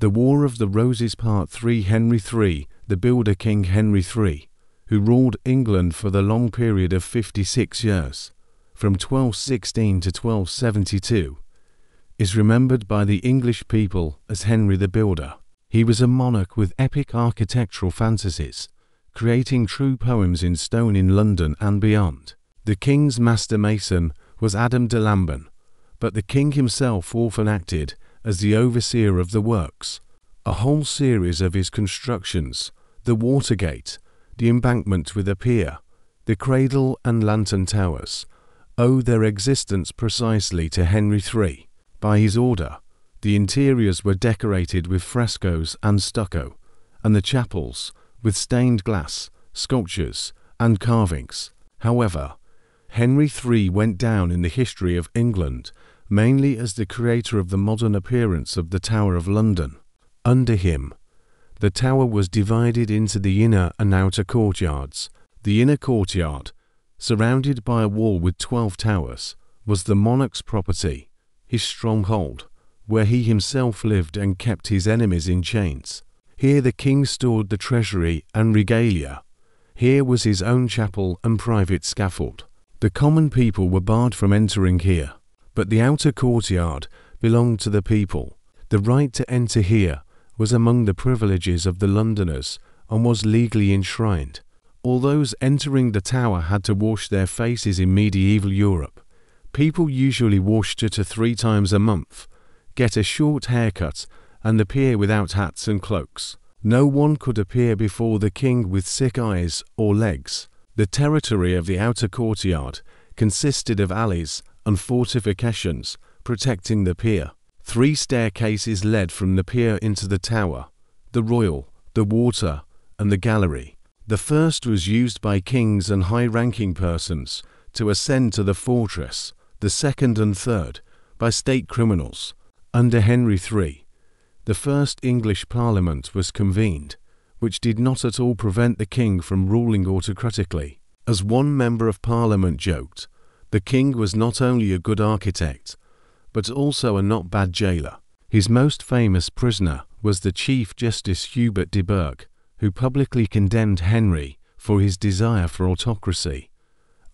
The War of the Roses Part 3. Henry III, the Builder. King Henry III, who ruled England for the long period of 56 years, from 1216 to 1272, is remembered by the English people as Henry the Builder. He was a monarch with epic architectural fantasies, creating true poems in stone in London and beyond. The king's master mason was Adam de Lamban, but the king himself often acted as the overseer of the works. A whole series of his constructions, the Watergate, the embankment with a pier, the cradle and lantern towers, owe their existence precisely to Henry III. By his order, the interiors were decorated with frescoes and stucco, and the chapels with stained glass, sculptures, and carvings. However, Henry III went down in the history of England mainly as the creator of the modern appearance of the Tower of London. Under him, the tower was divided into the inner and outer courtyards. The inner courtyard, surrounded by a wall with 12 towers, was the monarch's property, his stronghold, where he himself lived and kept his enemies in chains. Here the king stored the treasury and regalia. Here was his own chapel and private scaffold. The common people were barred from entering here, but the outer courtyard belonged to the people. The right to enter here was among the privileges of the Londoners and was legally enshrined. All those entering the tower had to wash their faces in medieval Europe. People usually washed 2 to 3 times a month, get a short haircut, and appear without hats and cloaks. No one could appear before the king with sick eyes or legs. The territory of the outer courtyard consisted of alleys and fortifications protecting the pier. 3 staircases led from the pier into the tower: the royal, the water, and the gallery. The first was used by kings and high-ranking persons to ascend to the fortress, the second and third by state criminals. Under Henry III, the first English Parliament was convened, which did not at all prevent the king from ruling autocratically. As one member of Parliament joked, the king was not only a good architect, but also a not bad jailer. His most famous prisoner was the Chief Justice Hubert de Burgh, who publicly condemned Henry for his desire for autocracy,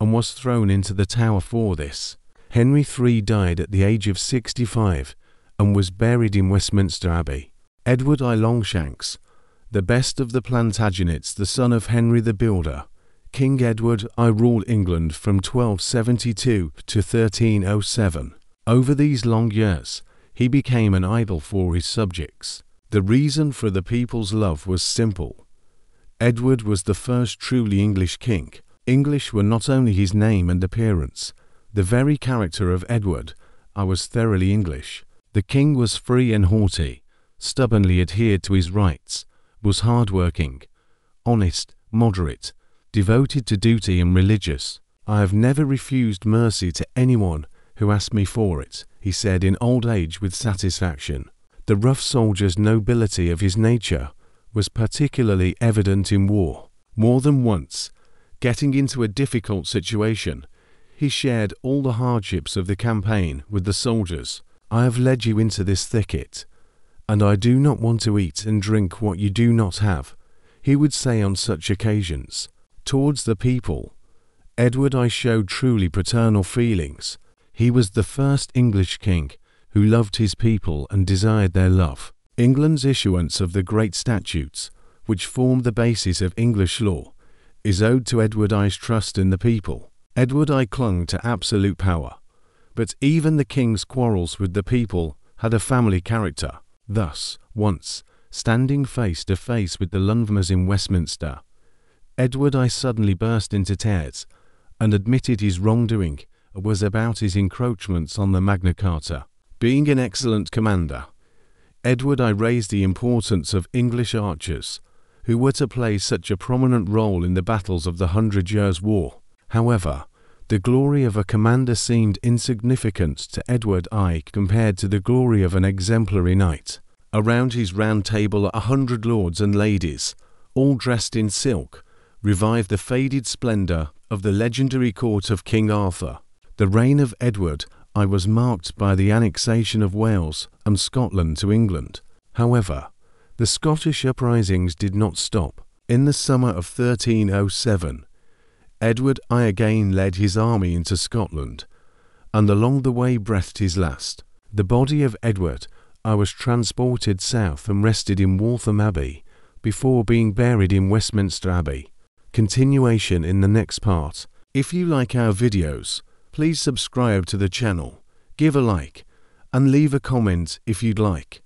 and was thrown into the Tower for this. Henry III died at the age of 65 and was buried in Westminster Abbey. Edward I Longshanks, the best of the Plantagenets, the son of Henry the Builder. King Edward I ruled England from 1272 to 1307. Over these long years, he became an idol for his subjects. The reason for the people's love was simple. Edward was the first truly English king. English were not only his name and appearance. The very character of Edward I was thoroughly English. The king was free and haughty, stubbornly adhered to his rights, was hard-working, honest, moderate, devoted to duty and religious. "I have never refused mercy to anyone who asked me for it," he said in old age with satisfaction. The rough soldier's nobility of his nature was particularly evident in war. More than once, getting into a difficult situation, he shared all the hardships of the campaign with the soldiers. "I have led you into this thicket, and I do not want to eat and drink what you do not have," he would say on such occasions. Towards the people, Edward I showed truly paternal feelings. He was the first English king who loved his people and desired their love. England's issuance of the great statutes, which formed the basis of English law, is owed to Edward I's trust in the people. Edward I clung to absolute power, but even the king's quarrels with the people had a family character. Thus, once, standing face to face with the Londoners in Westminster, Edward I suddenly burst into tears and admitted his wrongdoing was about his encroachments on the Magna Carta. Being an excellent commander, Edward I raised the importance of English archers, who were to play such a prominent role in the battles of the 100 Years' War. However, the glory of a commander seemed insignificant to Edward I compared to the glory of an exemplary knight. Around his round table 100 lords and ladies, all dressed in silk, revived the faded splendour of the legendary court of King Arthur. The reign of Edward I was marked by the annexation of Wales and Scotland to England. However, the Scottish uprisings did not stop. In the summer of 1307, Edward I again led his army into Scotland, and along the way breathed his last. The body of Edward I was transported south and rested in Waltham Abbey before being buried in Westminster Abbey. Continuation in the next part. If you like our videos, please subscribe to the channel, give a like, and leave a comment if you'd like.